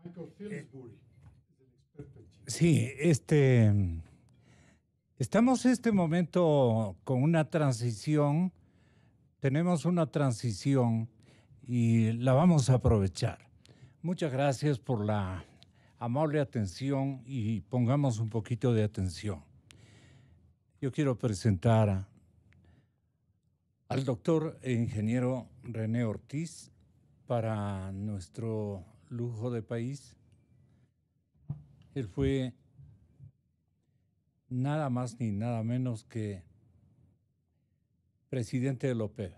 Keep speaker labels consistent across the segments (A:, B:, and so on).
A: Michael Pillsbury es el experto en China.
B: Sí, estamos en este momento con una transición, tenemos una transición y la vamos a aprovechar. Muchas gracias por la amable atención y pongamos un poquito de atención. Yo quiero presentar al doctor e ingeniero René Ortiz para nuestro lujo de país. Él fue nada más ni nada menos que presidente de la OPEP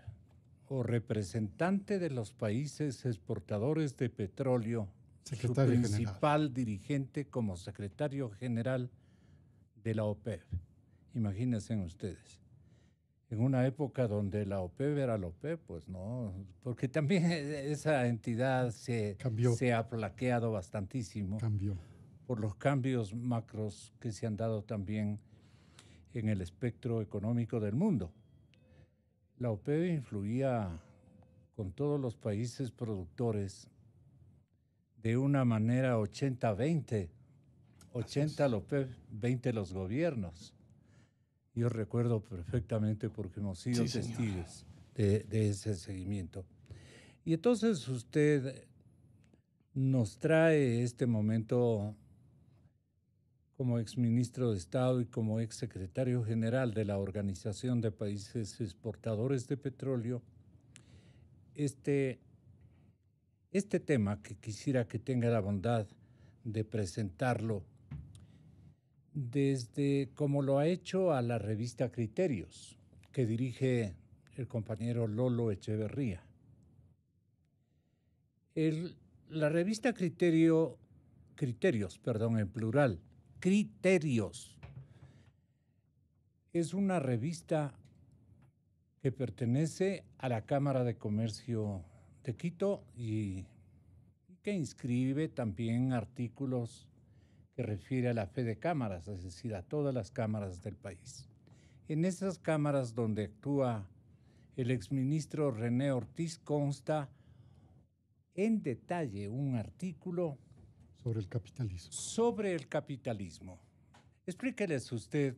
B: o representante de los países exportadores de petróleo,
A: Secretario
B: su principal
A: general.
B: dirigente como secretario general de la OPEP. Imagínense ustedes. En una época donde la OPEP era la OPEP, pues no, porque también esa entidad se ha flaqueado bastantísimo.
A: Cambió.
B: Por los cambios macros que se han dado también en el espectro económico del mundo. La OPEP influía con todos los países productores de una manera 80-20. 80 la OPEP, 20 los gobiernos. Yo recuerdo perfectamente porque hemos sido testigos de ese seguimiento. Y entonces usted nos trae este momento como exministro de Estado y como exsecretario general de la Organización de Países Exportadores de Petróleo, este tema que quisiera que tenga la bondad de presentarlo desde como lo ha hecho a la revista Criterios, que dirige el compañero Lolo Echeverría. La revista Criterios, en plural, Criterios, es una revista que pertenece a la Cámara de Comercio de Quito y que inscribe también artículos que refiere a la fe de cámaras, es decir, a todas las cámaras del país. En esas cámaras donde actúa el exministro René Ortiz consta en detalle un artículo
A: sobre el capitalismo.
B: Sobre el capitalismo. Explíqueles usted,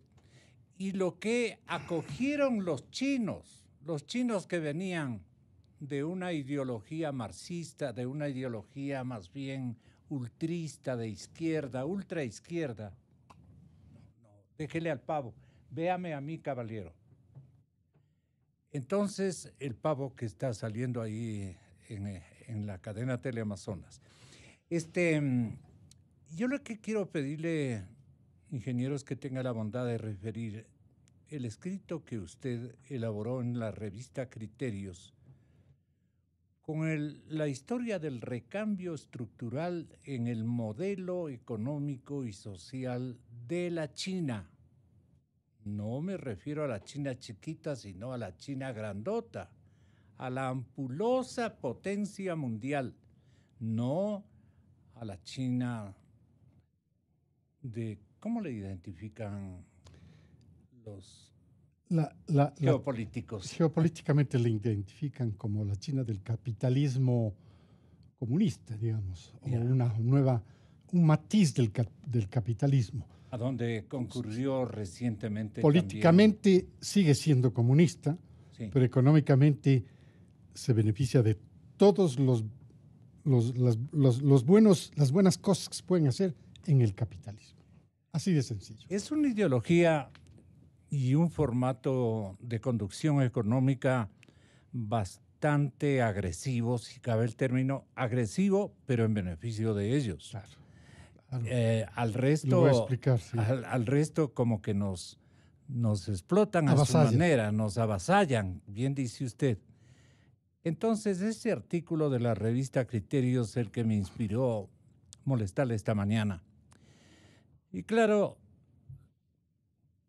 B: y lo que acogieron los chinos que venían de una ideología marxista, de una ideología más bien ultrista de izquierda, ultraizquierda. No, déjele al pavo, véame a mí, caballero. Entonces, el pavo que está saliendo ahí en la cadena Teleamazonas. Yo lo que quiero pedirle, ingeniero, es que tenga la bondad de referir el escrito que usted elaboró en la revista Criterios con la historia del recambio estructural en el modelo económico y social de la China. No me refiero a la China chiquita, sino a la China grandota, a la ampulosa potencia mundial, no a la China de, ¿cómo le identifican los geopolíticos?
A: Geopolíticamente le identifican como la China del capitalismo comunista, digamos, o un matiz del capitalismo.
B: A donde concurrió recientemente.
A: Políticamente
B: también.
A: Sigue siendo comunista,
B: sí,
A: pero económicamente se beneficia de todos las buenas cosas que se pueden hacer en el capitalismo. Así de sencillo.
B: Es una ideología y un formato de conducción económica bastante agresivo, si cabe el término, agresivo, pero en beneficio de ellos.
A: Claro.
B: Al resto,
A: lo voy a explicar, sí.
B: al resto como que nos explotan
A: avasallan.
B: A su manera, nos avasallan, bien dice usted. Entonces, ese artículo de la revista Criterios es el que me inspiró molestarle esta mañana. Y claro,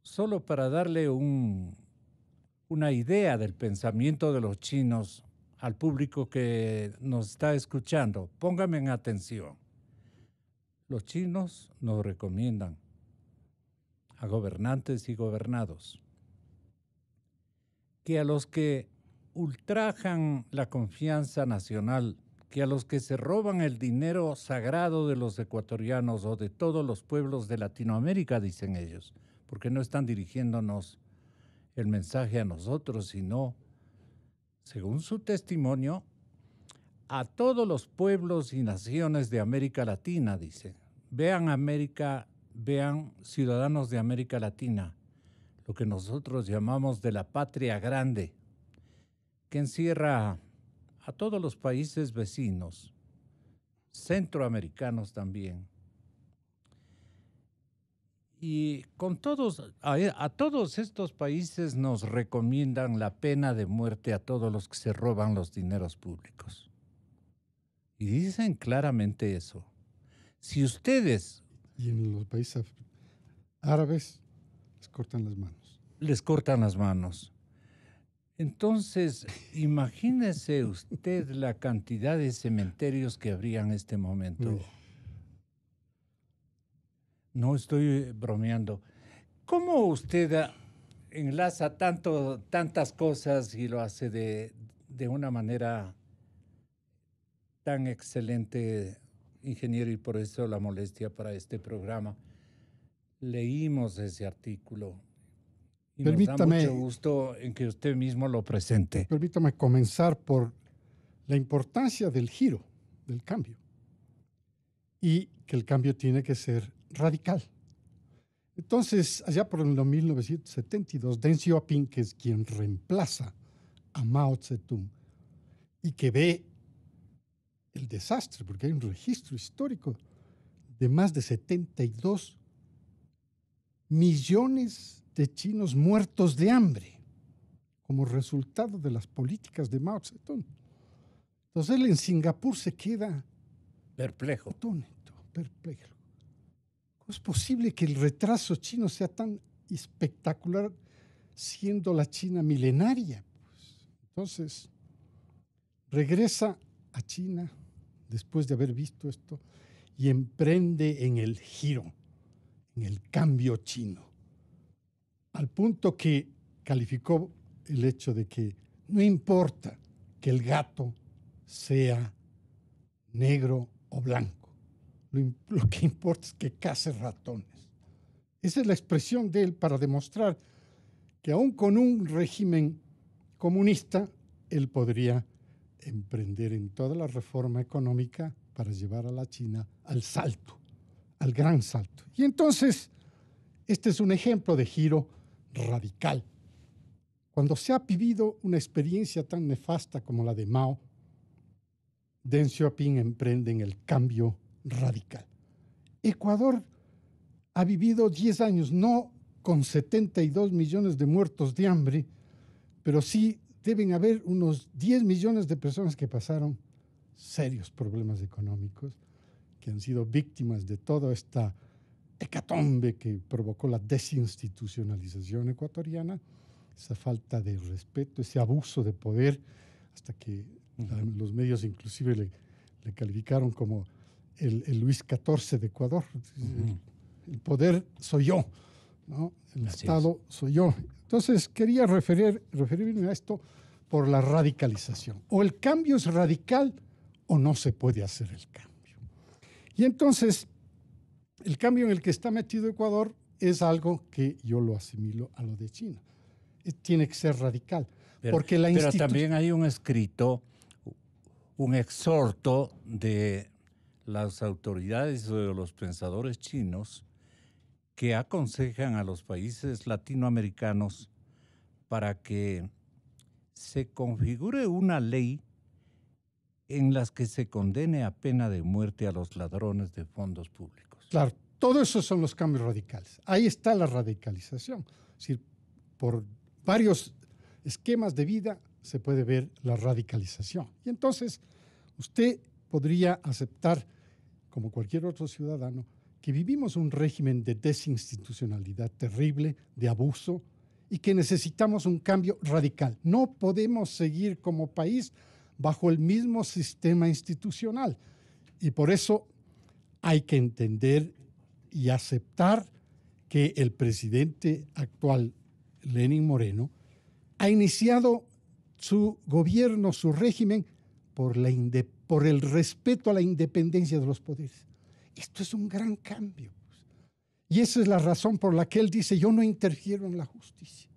B: solo para darle una idea del pensamiento de los chinos al público que nos está escuchando, póngame en atención. Los chinos nos recomiendan a gobernantes y gobernados que a los que ultrajan la confianza nacional que a los que se roban el dinero sagrado de los ecuatorianos o de todos los pueblos de Latinoamérica, dicen ellos, porque no están dirigiéndonos el mensaje a nosotros, sino, según su testimonio, a todos los pueblos y naciones de América Latina, dice. Vean América, vean ciudadanos de América Latina, lo que nosotros llamamos de la patria grande, que encierra a todos los países vecinos, centroamericanos también. Y con a todos estos países nos recomiendan la pena de muerte a todos los que se roban los dineros públicos. Y dicen claramente eso. Si ustedes...
A: Y en los países árabes les cortan las manos.
B: Les cortan las manos. Entonces, imagínese usted la cantidad de cementerios que habría en este momento.
A: Uy.
B: No estoy bromeando. ¿Cómo usted enlaza tantas cosas y lo hace de una manera tan excelente, ingeniero, y por eso la molestia para este programa? Leímos ese artículo. Y
A: Permítame,
B: nos da mucho gusto en que usted mismo lo presente.
A: Permítame comenzar por la importancia del giro, del cambio. Y que el cambio tiene que ser radical. Entonces, allá por el 1972, Deng Xiaoping, que es quien reemplaza a Mao Zedong y que ve el desastre, porque hay un registro histórico de más de 72 millones de chinos muertos de hambre como resultado de las políticas de Mao Zedong. Entonces él en Singapur se queda
B: perplejo.
A: Atónito, perplejo. ¿Cómo es posible que el retraso chino sea tan espectacular siendo la China milenaria? Pues, entonces regresa a China después de haber visto esto y emprende en el giro, en el cambio chino, al punto que calificó el hecho de que no importa que el gato sea negro o blanco, lo que importa es que case ratones. Esa es la expresión de él para demostrar que aún con un régimen comunista, él podría emprender en toda la reforma económica para llevar a la China al salto, al gran salto. Y entonces, este es un ejemplo de giro radical. Cuando se ha vivido una experiencia tan nefasta como la de Mao, Deng Xiaoping emprende en el cambio radical. Ecuador ha vivido 10 años, no con 72 millones de muertos de hambre, pero sí deben haber unos 10 millones de personas que pasaron serios problemas económicos, que han sido víctimas de toda esta hecatombe que provocó la desinstitucionalización ecuatoriana, esa falta de respeto, ese abuso de poder, hasta que los medios inclusive le calificaron como el Luis XIV de Ecuador. El poder soy yo, ¿no? El Estado soy yo. Entonces quería referirme a esto por la radicalización. O el cambio es radical o no se puede hacer el cambio. Y entonces el cambio en el que está metido Ecuador es algo que yo lo asimilo a lo de China. Tiene que ser radical.
B: Pero también hay un escrito, un exhorto de las autoridades o de los pensadores chinos que aconsejan a los países latinoamericanos para que se configure una ley en las que se condene a pena de muerte a los ladrones de fondos públicos.
A: Claro, todo eso son los cambios radicales. Ahí está la radicalización. Es decir, por varios esquemas de vida se puede ver la radicalización. Y entonces usted podría aceptar, como cualquier otro ciudadano, que vivimos un régimen de desinstitucionalidad terrible, de abuso, y que necesitamos un cambio radical. No podemos seguir como país bajo el mismo sistema institucional. Y por eso hay que entender y aceptar que el presidente actual, Lenín Moreno, ha iniciado su gobierno, su régimen, por la por el respeto a la independencia de los poderes. Esto es un gran cambio. Y esa es la razón por la que él dice, yo no interfiero en la justicia.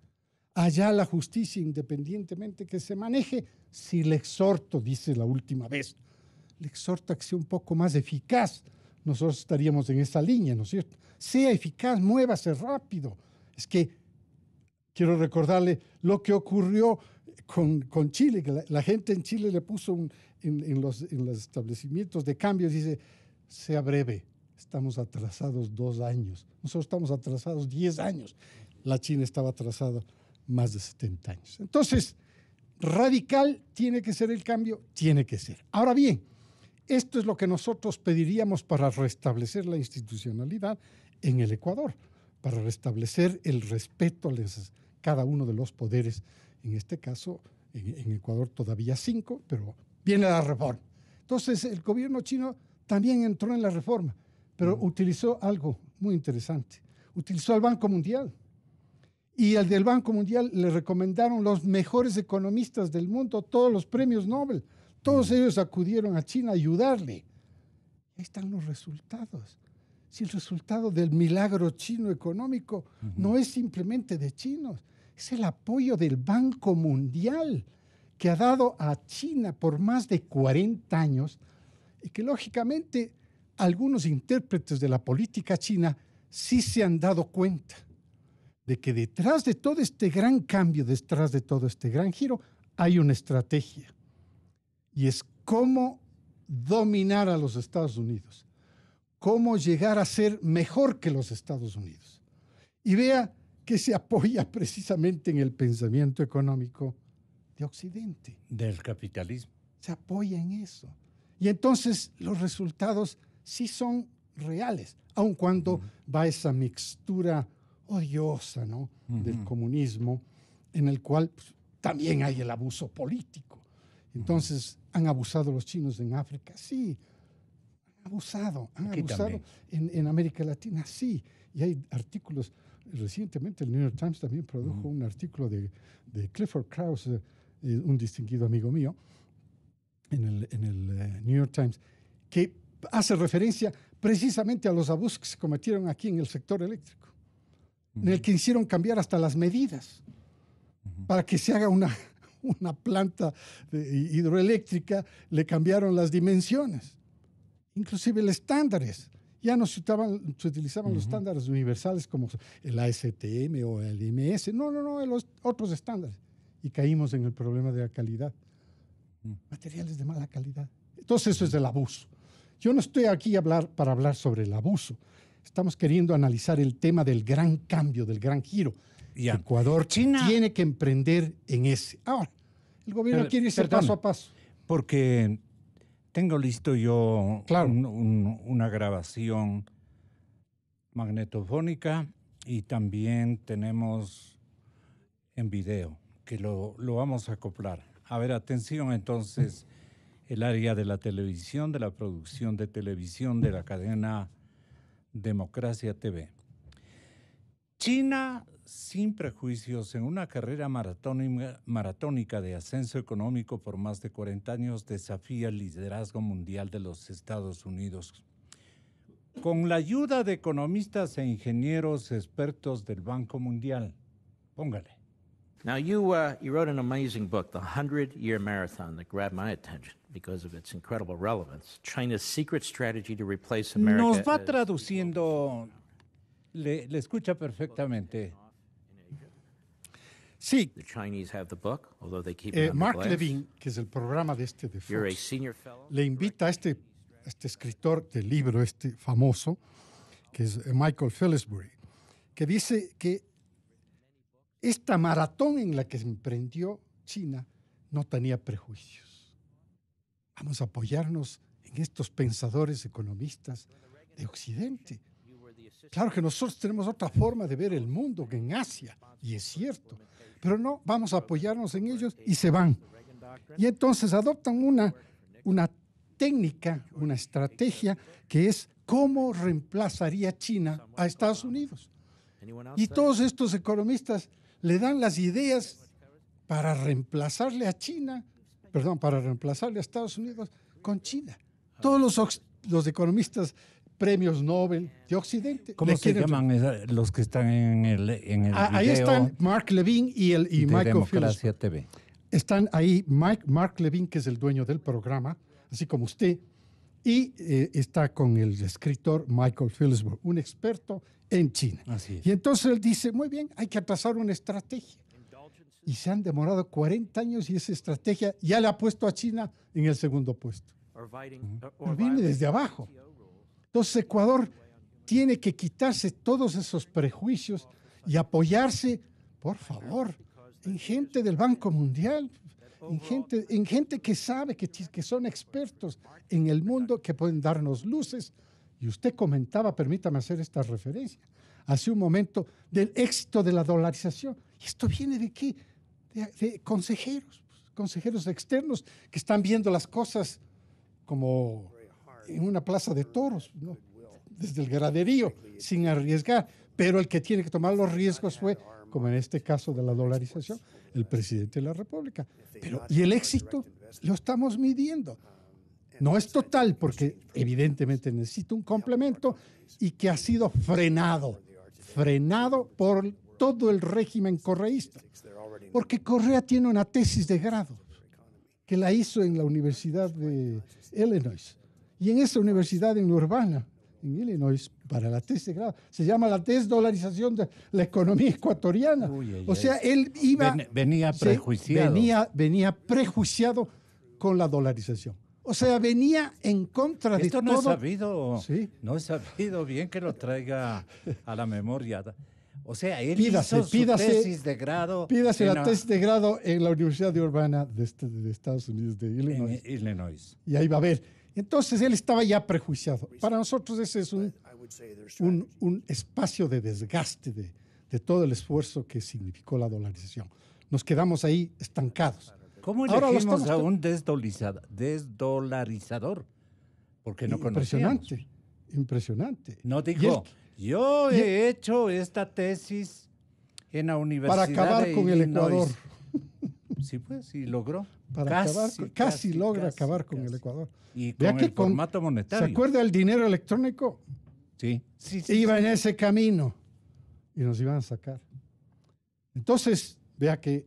A: Allá la justicia, independientemente que se maneje, si le exhorto, dice la última vez, le exhorto a que sea un poco más eficaz. Nosotros estaríamos en esa línea, ¿no es cierto? Sea eficaz, muévase rápido. Es que quiero recordarle lo que ocurrió con Chile, que la gente en Chile le puso en los establecimientos de cambios, dice, sea breve, estamos atrasados 2 años. Nosotros estamos atrasados 10 años. La China estaba atrasada más de 70 años. Entonces, radical tiene que ser el cambio, tiene que ser. Ahora bien, esto es lo que nosotros pediríamos para restablecer la institucionalidad en el Ecuador, para restablecer el respeto a cada uno de los poderes. En este caso, en Ecuador todavía 5, pero viene la reforma. Entonces, el gobierno chino también entró en la reforma, pero utilizó algo muy interesante. Utilizó al Banco Mundial. Y al del Banco Mundial le recomendaron los mejores economistas del mundo, todos los premios Nobel. Todos ellos acudieron a China a ayudarle. Ahí están los resultados. Si el resultado del milagro chino económico no es simplemente de chinos, es el apoyo del Banco Mundial que ha dado a China por más de 40 años y que lógicamente algunos intérpretes de la política china sí se han dado cuenta de que detrás de todo este gran cambio, detrás de todo este gran giro, hay una estrategia. Y es cómo dominar a los Estados Unidos, cómo llegar a ser mejor que los Estados Unidos. Y vea que se apoya precisamente en el pensamiento económico de Occidente.
B: Del capitalismo.
A: Se apoya en eso. Y entonces los resultados sí son reales, aun cuando va esa mixtura odiosa, ¿no? Del comunismo, en el cual pues, también hay el abuso político. Entonces, ¿han abusado los chinos en África? Sí, han abusado en América Latina, sí. Y hay artículos, recientemente el New York Times también produjo un artículo de Clifford Krause, un distinguido amigo mío, en el New York Times, que hace referencia precisamente a los abusos que se cometieron aquí en el sector eléctrico, en el que hicieron cambiar hasta las medidas para que se haga una planta hidroeléctrica, le cambiaron las dimensiones, inclusive los estándares. Ya no se utilizaban los estándares universales como el ASTM o el IMS, no, los otros estándares. Y caímos en el problema de la calidad. Materiales de mala calidad. Entonces eso es el abuso. Yo no estoy aquí para hablar sobre el abuso. Estamos queriendo analizar el tema del gran cambio, del gran giro.
B: Ya.
A: Ecuador tiene que emprender en ese. Ahora, el gobierno quiere irse paso a paso.
B: Porque tengo listo yo
A: Claro.
B: una grabación magnetofónica y también tenemos en video, que lo vamos a acoplar. A ver, atención entonces, el área de la televisión, de la producción de televisión de la cadena Democracia TV. China, sin prejuicios, en una carrera maratónica de ascenso económico por más de 40 años, desafía el liderazgo mundial de los Estados Unidos. Con la ayuda de economistas e ingenieros expertos del Banco Mundial. Póngale.
C: Now, you wrote an amazing book, The 100-Year Marathon, that grabbed my attention because of its incredible relevance. China's secret strategy to replace America.
B: Nos va traduciendo, le escucha perfectamente.
A: Sí,
C: The Chinese have the book, although they keep it
A: Mark
C: glass.
A: Levin, que es el programa de
C: You're a
A: Fox,
C: senior fellow.
A: le invita a este escritor del libro famoso, que es Michael Pillsbury, que dice que esta maratón en la que se emprendió China no tenía prejuicios. Vamos a apoyarnos en estos pensadores economistas de Occidente. Claro que nosotros tenemos otra forma de ver el mundo que en Asia, y es cierto, pero no, vamos a apoyarnos en ellos y se van. Y entonces adoptan una técnica, una estrategia que es cómo reemplazaría China a Estados Unidos. Y todos estos economistas le dan las ideas para reemplazarle a Estados Unidos con China. Todos los economistas premios Nobel de Occidente.
B: ¿Cómo se llaman los que están en el
A: ahí
B: video
A: están Mark Levin y
B: de
A: Michael
B: Democracia
A: Phillips.
B: TV?
A: Están ahí Mark Levin, que es el dueño del programa, así como usted, y está con el escritor Michael Phillips, un experto en China.
B: Así es.
A: Y entonces él dice, muy bien, hay que trazar una estrategia. Y se han demorado 40 años y esa estrategia ya le ha puesto a China en el segundo puesto. Pero viene desde abajo. Entonces Ecuador tiene que quitarse todos esos prejuicios y apoyarse, por favor, en gente del Banco Mundial, en gente que sabe, que son expertos en el mundo, que pueden darnos luces. Y usted comentaba, permítame hacer esta referencia, hace un momento, del éxito de la dolarización. ¿Y esto viene de qué? De consejeros externos que están viendo las cosas como en una plaza de toros, ¿no? Desde el graderío, sin arriesgar. Pero el que tiene que tomar los riesgos fue, como en este caso de la dolarización, el presidente de la República. Y el éxito lo estamos midiendo. No es total, porque evidentemente necesita un complemento y que ha sido frenado por todo el régimen correísta. Porque Correa tiene una tesis de grado que la hizo en la Universidad de Illinois. Y en esa universidad en Urbana, en Illinois, para la tesis de grado, se llama la desdolarización de la economía ecuatoriana. O sea, él iba...
B: Venía prejuiciado.
A: Venía prejuiciado con la dolarización. O sea, venía en contra de todo.
B: Esto no es sabido,
A: ¿Sí?
B: No es sabido bien que lo traiga a la memoria. O sea, él
A: Pídase
B: hizo su tesis de grado.
A: Pídase la tesis de grado en la Universidad de Urbana de Estados Unidos, de Illinois.
B: En Illinois.
A: Y ahí va a ver. Entonces, él estaba ya prejuiciado. Para nosotros ese es un espacio de desgaste de todo el esfuerzo que significó la dolarización. Nos quedamos ahí estancados.
B: ¿Cómo elegimos a un desdolarizador? Porque no conocíamos.
A: Impresionante.
B: No dijo, yo he hecho esta tesis en la Universidad
A: para acabar
B: de
A: con
B: Illinois.
A: El Ecuador.
B: Sí, pues, y logró.
A: Casi logra acabar con el Ecuador.
B: Y con el formato monetario.
A: ¿Se acuerda del dinero electrónico?
B: Sí.
A: Iba en ese camino y nos iban a sacar. Entonces, vea qué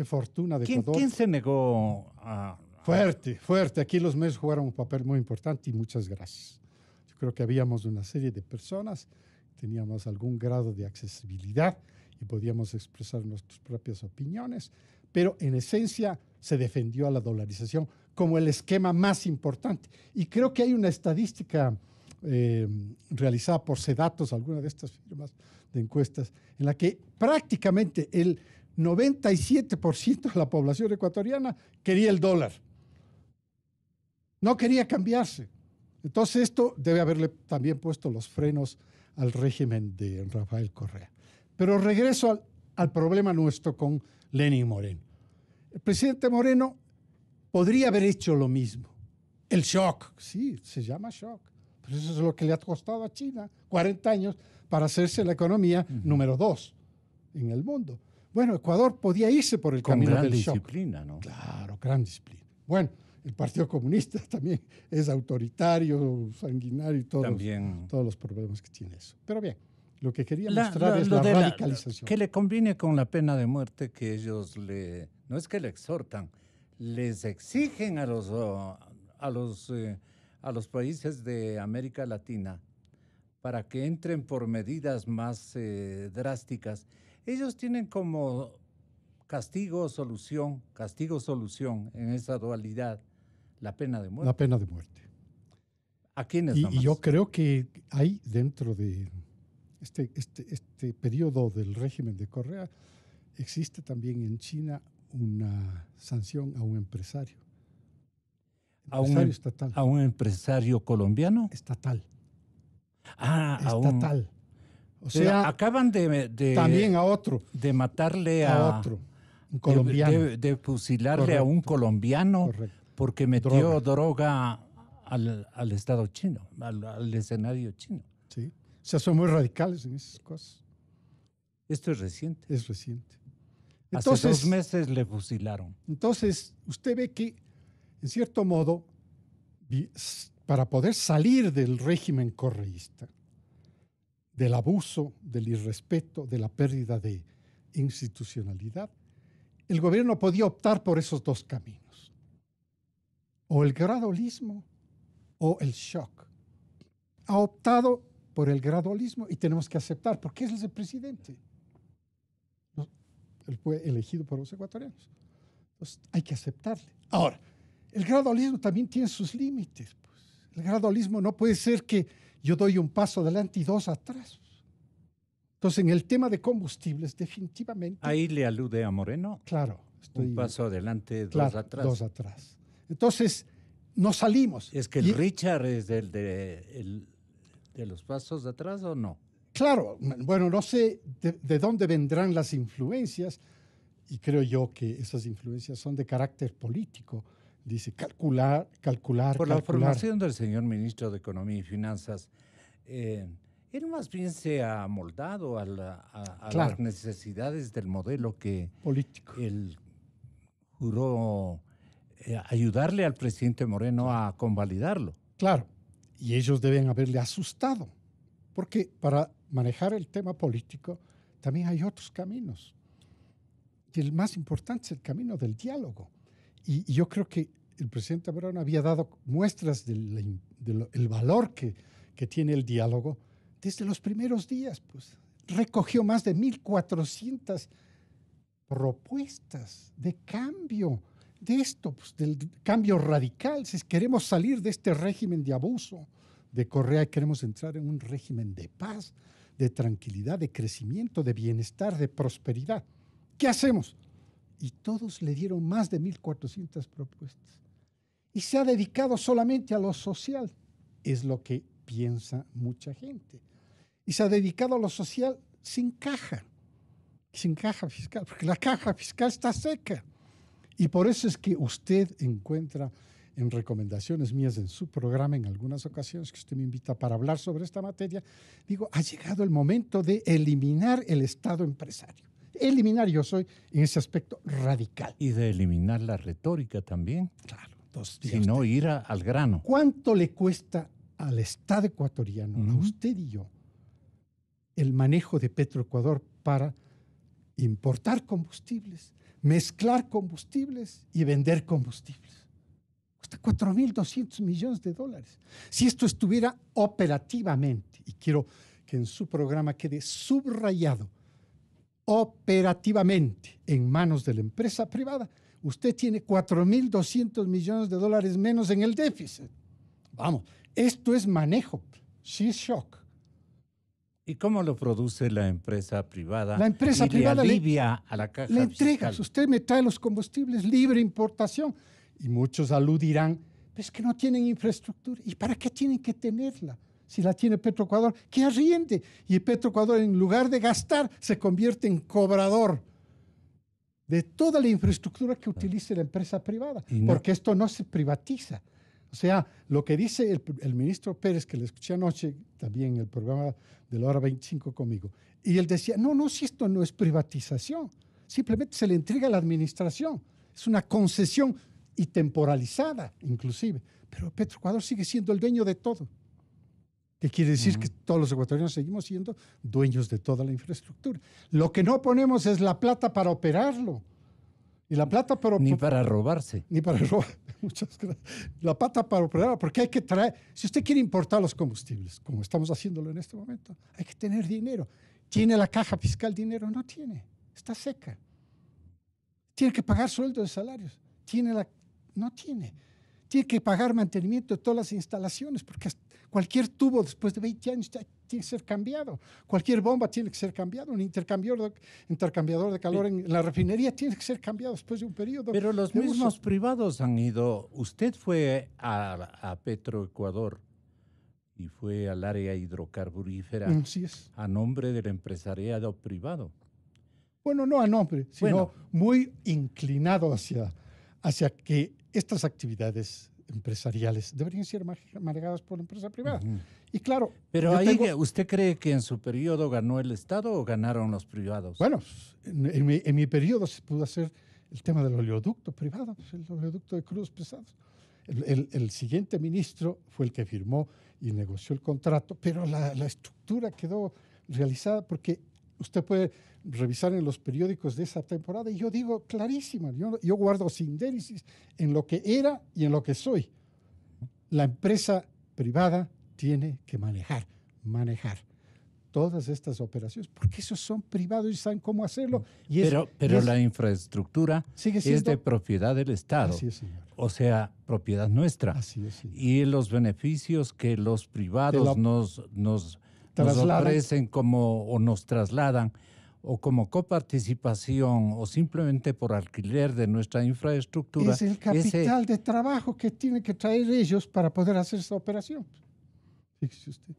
A: fortuna de Ecuador.
B: ¿Quién se negó a...?
A: Fuerte. Aquí los medios jugaron un papel muy importante y muchas gracias. Yo creo que habíamos una serie de personas, teníamos algún grado de accesibilidad y podíamos expresar nuestras propias opiniones, pero en esencia se defendió a la dolarización como el esquema más importante. Y creo que hay una estadística realizada por Sedatos, alguna de estas firmas de encuestas, en la que prácticamente el 97% de la población ecuatoriana quería el dólar. No quería cambiarse. Entonces esto debe haberle también puesto los frenos al régimen de Rafael Correa. Pero regreso al problema nuestro con Lenín Moreno. El presidente Moreno podría haber hecho lo mismo. El shock, sí, se llama shock. Pero eso es lo que le ha costado a China 40 años para hacerse la economía número 2 en el mundo. Bueno, Ecuador podía irse por el camino del shock.
B: Con gran disciplina, ¿no?
A: Claro, gran disciplina. Bueno, el Partido Comunista también es autoritario, sanguinario y todos los problemas que tiene eso. Pero bien, lo que quería mostrar es la radicalización.
B: Que le conviene con la pena de muerte que ellos no es que le exhortan, les exigen a los países de América Latina para que entren por medidas más drásticas. Ellos tienen como castigo-solución en esa dualidad la pena de muerte.
A: La pena de muerte.
B: ¿A quiénes
A: y yo creo que hay dentro de este periodo del régimen de Correa, existe también en China una sanción a un empresario. Estatal.
B: ¿A un empresario colombiano?
A: Estatal.
B: Estatal.
A: O sea,
B: acaban de
A: también a otro.
B: De matarle
A: a otro, un colombiano.
B: De fusilarle a un colombiano.
A: Correcto.
B: Porque metió droga al Estado chino, al escenario chino.
A: Sí. O sea, son muy radicales en esas cosas.
B: Esto es reciente.
A: Es reciente.
B: Entonces, hace 2 meses le fusilaron.
A: Entonces, usted ve que, en cierto modo, para poder salir del régimen correísta, del abuso, del irrespeto, de la pérdida de institucionalidad, el gobierno podía optar por esos dos caminos, o el gradualismo o el shock. Ha optado por el gradualismo y tenemos que aceptar, porque él es el presidente. Él fue elegido por los ecuatorianos. Entonces hay que aceptarle. Ahora, el gradualismo también tiene sus límites. Pues. El gradualismo no puede ser que yo doy un paso adelante y dos atrás. Entonces, en el tema de combustibles, definitivamente...
B: Ahí le alude a Moreno.
A: Claro.
B: Un paso adelante,
A: claro,
B: dos atrás.
A: Dos atrás. Entonces, nos salimos.
B: ¿Es que el Richard es de los pasos de atrás o no?
A: Claro. Bueno, no sé de dónde vendrán las influencias, y creo yo que esas influencias son de carácter político. Dice calcular.
B: Por la formación del señor ministro de Economía y Finanzas, él más bien se ha amoldado a las necesidades del modelo que
A: político.
B: Él juró ayudarle al presidente Moreno a convalidarlo.
A: Claro, y ellos deben haberle asustado, porque para manejar el tema político también hay otros caminos. Y el más importante es el camino del diálogo. Y yo creo que el presidente Moreno había dado muestras del valor que tiene el diálogo desde los primeros días. Pues recogió más de 1.400 propuestas de cambio de esto, pues, del cambio radical. Si queremos salir de este régimen de abuso de Correa y queremos entrar en un régimen de paz, de tranquilidad, de crecimiento, de bienestar, de prosperidad. ¿Qué hacemos? Y todos le dieron más de 1.400 propuestas. Y se ha dedicado solamente a lo social, es lo que piensa mucha gente. Y se ha dedicado a lo social sin caja fiscal, porque la caja fiscal está seca. Y por eso es que usted encuentra en recomendaciones mías en su programa, en algunas ocasiones que usted me invita para hablar sobre esta materia, digo, ha llegado el momento de eliminar el Estado empresario. Eliminar, yo soy en ese aspecto radical.
B: Y de eliminar la retórica también.
A: Claro. Entonces,
B: si no, ir al grano.
A: ¿Cuánto le cuesta al Estado ecuatoriano, a usted y yo, el manejo de Petroecuador para importar combustibles, mezclar combustibles y vender combustibles? Cuesta $4.200 millones. Si esto estuviera operativamente, y quiero que en su programa quede subrayado, operativamente en manos de la empresa privada, usted tiene $4.200 millones menos en el déficit. Vamos, esto es manejo, sí es shock.
B: ¿Y cómo lo produce la empresa privada?
A: La empresa privada
B: le alivia a la caja
A: le entrega.
B: fiscal.
A: Usted me trae los combustibles, libre importación. Y muchos aludirán, pues que no tienen infraestructura. ¿Y para qué tienen que tenerla? Si la tiene Petroecuador, que arriende. Y Petroecuador, en lugar de gastar, se convierte en cobrador de toda la infraestructura que utilice la empresa privada. Porque esto no se privatiza. O sea, lo que dice el ministro Pérez, que le escuché anoche también en el programa de la hora 25 conmigo, y él decía, no, si esto no es privatización, simplemente se le entrega a la administración. Es una concesión y temporalizada, inclusive. Pero Petroecuador sigue siendo el dueño de todo. ¿Qué quiere decir? Que todos los ecuatorianos seguimos siendo dueños de toda la infraestructura. Lo que no ponemos es la plata para operarlo. Y la plata para
B: ni para robarse.
A: Ni para robar. Muchas gracias. La plata para operar, porque hay que traer. Si usted quiere importar los combustibles, como estamos haciéndolo en este momento, hay que tener dinero. ¿Tiene la caja fiscal dinero? No tiene. Está seca. Tiene que pagar sueldos de salarios. No tiene. Tiene que pagar mantenimiento de todas las instalaciones, porque cualquier tubo después de 20 años tiene que ser cambiado. Cualquier bomba tiene que ser cambiado. Un intercambiador de calor en la refinería tiene que ser cambiado después de un periodo.
B: Pero los mismos privados han ido. Usted fue a Petroecuador y fue al área hidrocarburífera a nombre del empresariado privado.
A: Bueno, no a nombre, sino muy inclinado hacia que estas actividades empresariales deberían ser manejadas por la empresa privada. Y claro...
B: Pero ahí, ¿usted cree que en su periodo ganó el Estado o ganaron los privados?
A: Bueno, en mi periodo se pudo hacer el tema del oleoducto privado, el oleoducto de crudos pesados. El siguiente ministro fue el que firmó y negoció el contrato, pero la estructura quedó realizada porque usted puede revisar en los periódicos de esa temporada y yo digo clarísima, yo guardo sindéresis en lo que era y en lo que soy. La empresa privada tiene que manejar todas estas operaciones, porque esos son privados y saben cómo hacerlo.
B: Pero la infraestructura
A: sigue siendo,
B: es de propiedad del Estado.
A: Así es, señor.
B: O sea, propiedad nuestra.
A: Así es, señor.
B: Y los beneficios que los privados nos ofrecen o nos trasladan, o como coparticipación, o simplemente por alquiler de nuestra infraestructura.
A: Es el capital de trabajo que tienen que traer ellos para poder hacer esa operación. Fíjese usted.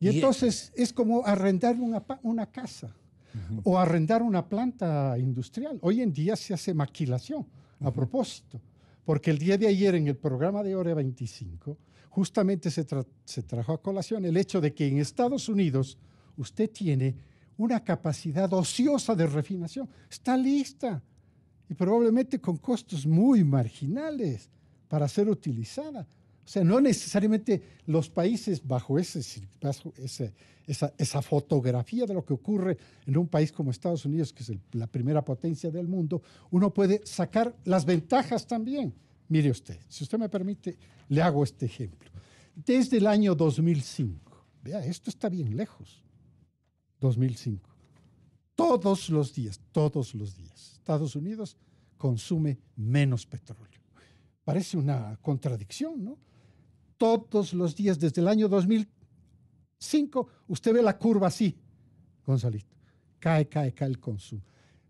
A: Y entonces es como arrendar una casa o arrendar una planta industrial. Hoy en día se hace maquilación, a propósito, porque el día de ayer en el programa de Hora 25 justamente se trajo a colación el hecho de que en Estados Unidos usted tiene una capacidad ociosa de refinación. Está lista y probablemente con costos muy marginales para ser utilizada. O sea, no necesariamente los países bajo esa fotografía de lo que ocurre en un país como Estados Unidos, que es la primera potencia del mundo, uno puede sacar las ventajas también. Mire usted, si usted me permite, le hago este ejemplo. Desde el año 2005, vea, esto está bien lejos, 2005, todos los días, Estados Unidos consume menos petróleo. Parece una contradicción, ¿no? Todos los días, desde el año 2005, usted ve la curva así, Gonzalito. Cae el consumo.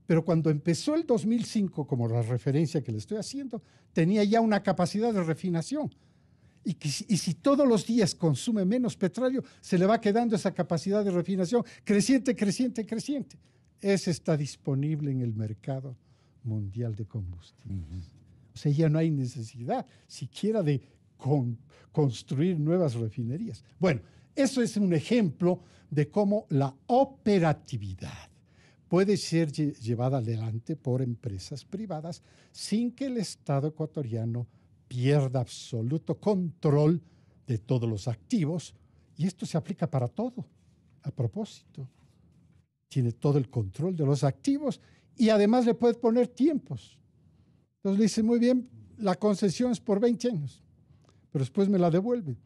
A: Pero cuando empezó el 2005, como la referencia que le estoy haciendo, tenía ya una capacidad de refinación. Y si todos los días consume menos petróleo, se le va quedando esa capacidad de refinación creciente. Ese está disponible en el mercado mundial de combustibles. O sea, ya no hay necesidad siquiera de construir nuevas refinerías. Bueno, eso es un ejemplo de cómo la operatividad puede ser llevada adelante por empresas privadas sin que el Estado ecuatoriano pierda absoluto control de todos los activos. Y esto se aplica para todo, a propósito. Tiene todo el control de los activos y además le puede poner tiempos. Entonces le dice, muy bien, la concesión es por 20 años, pero después me la devuelve.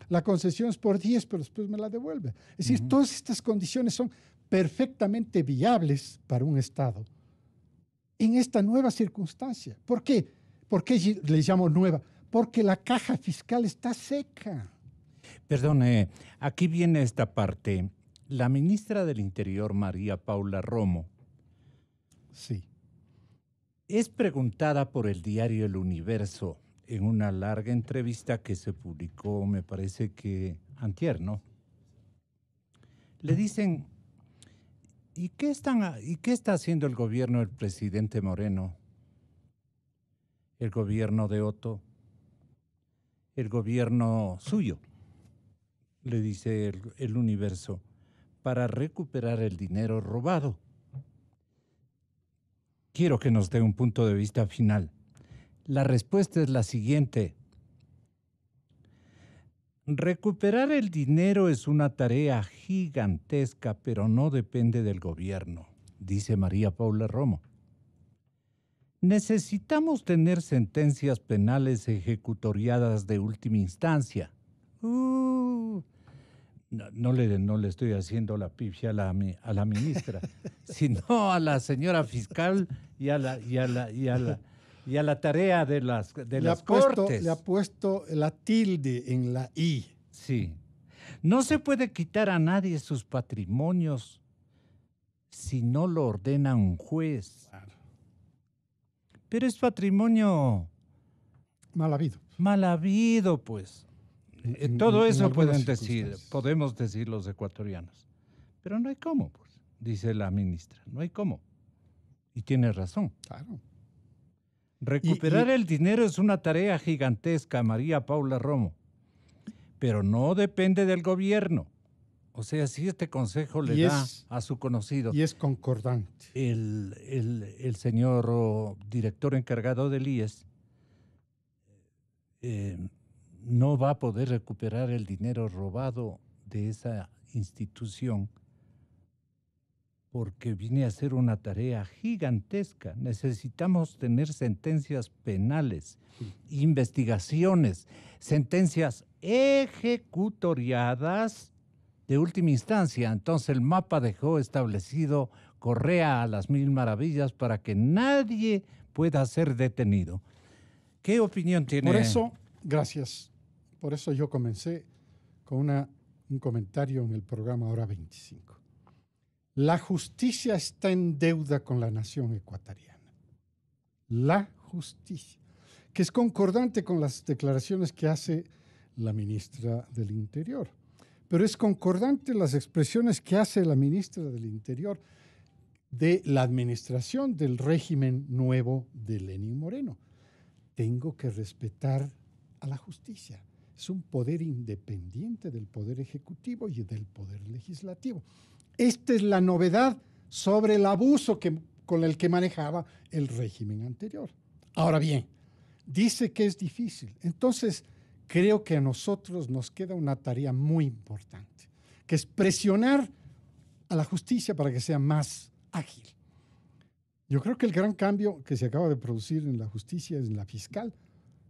A: La concesión es por 10, pero después me la devuelve. Es decir, todas estas condiciones son perfectamente viables para un Estado en esta nueva circunstancia. ¿Por qué? ¿Por qué le llamo nueva? Porque la caja fiscal está seca.
B: Perdone, aquí viene esta parte. La ministra del Interior, María Paula Romo,
A: sí,
B: es preguntada por el diario El Universo en una larga entrevista que se publicó, me parece que antier, ¿no? Le dicen, ¿y qué está haciendo el gobierno del presidente Moreno? El gobierno de Otto, el gobierno suyo, le dice el Universo, para recuperar el dinero robado. Quiero que nos dé un punto de vista final. La respuesta es la siguiente. Recuperar el dinero es una tarea gigantesca, pero no depende del gobierno, dice María Paula Romo. Necesitamos tener sentencias penales ejecutoriadas de última instancia. No le estoy haciendo la pifia a la ministra, sino a la señora fiscal y a la tarea de las cortes.
A: Le ha puesto la tilde en la I.
B: Sí. No se puede quitar a nadie sus patrimonios si no lo ordena un juez.
A: Claro.
B: Pero es patrimonio
A: Mal habido.
B: Mal habido, pues. Todo eso podemos decir los ecuatorianos. Pero no hay cómo, pues, dice la ministra. No hay cómo. Y tiene razón.
A: Claro.
B: Recuperar el dinero es una tarea gigantesca, María Paula Romo. Pero no depende del gobierno. O sea, si este consejo le da a su conocido.
A: Y es concordante.
B: El señor director encargado del IES no va a poder recuperar el dinero robado de esa institución, porque viene a ser una tarea gigantesca. Necesitamos tener sentencias penales, investigaciones, sentencias ejecutoriadas de última instancia. Entonces el mapa dejó establecido Correa a las mil maravillas para que nadie pueda ser detenido. ¿Qué opinión tiene?
A: Por eso, gracias. Por eso yo comencé con un comentario en el programa Hora 25. La justicia está en deuda con la nación ecuatoriana. La justicia, que es concordante con las declaraciones que hace la ministra del Interior. Pero es concordante las expresiones que hace la ministra del Interior de la administración del régimen nuevo de Lenín Moreno. Tengo que respetar a la justicia. Es un poder independiente del poder ejecutivo y del poder legislativo. Esta es la novedad sobre el abuso con el que manejaba el régimen anterior. Ahora bien, dice que es difícil. Entonces, creo que a nosotros nos queda una tarea muy importante, que es presionar a la justicia para que sea más ágil. Yo creo que el gran cambio que se acaba de producir en la justicia, en la fiscal,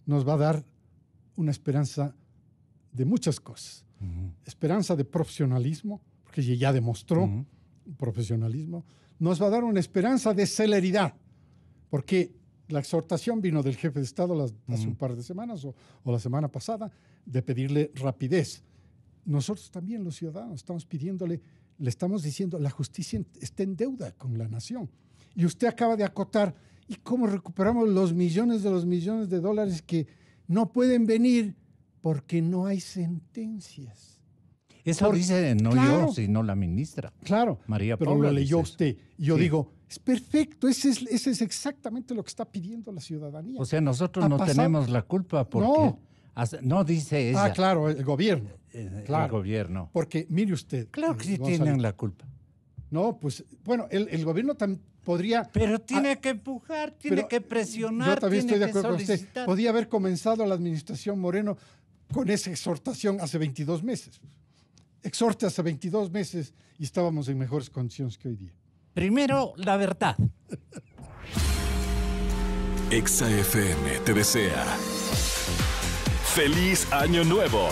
A: nos va a dar una esperanza de muchas cosas. Esperanza de profesionalismo, porque ya demostró profesionalismo. Nos va a dar una esperanza de celeridad, porque la exhortación vino del jefe de Estado hace un par de semanas o la semana pasada de pedirle rapidez. Nosotros también, los ciudadanos, estamos pidiéndole, le estamos diciendo, la justicia está en deuda con la nación. Y usted acaba de acotar, ¿y cómo recuperamos los millones de dólares que no pueden venir porque no hay sentencias?
B: Eso dice no
A: claro,
B: yo, sino la ministra.
A: Claro,
B: María
A: pero
B: Paula
A: lo leyó
B: dice
A: usted. Y yo
B: sí.
A: digo, es perfecto, ese es exactamente lo que está pidiendo la ciudadanía.
B: O sea, nosotros no tenemos la culpa porque... No, dice ella.
A: Ah, claro, el gobierno.
B: El gobierno.
A: Porque, mire usted.
B: Claro que sí tienen la culpa.
A: No, pues, bueno, el gobierno también podría...
B: Pero tiene que empujar, tiene que presionar,
A: yo también
B: tiene
A: estoy de acuerdo
B: que
A: con usted. Podía haber comenzado la administración Moreno con esa exhortación hace 22 meses. Exhorte hace 22 meses y estábamos en mejores condiciones que hoy día.
B: Primero, la verdad.
D: Exa FM te desea ¡Feliz Año Nuevo!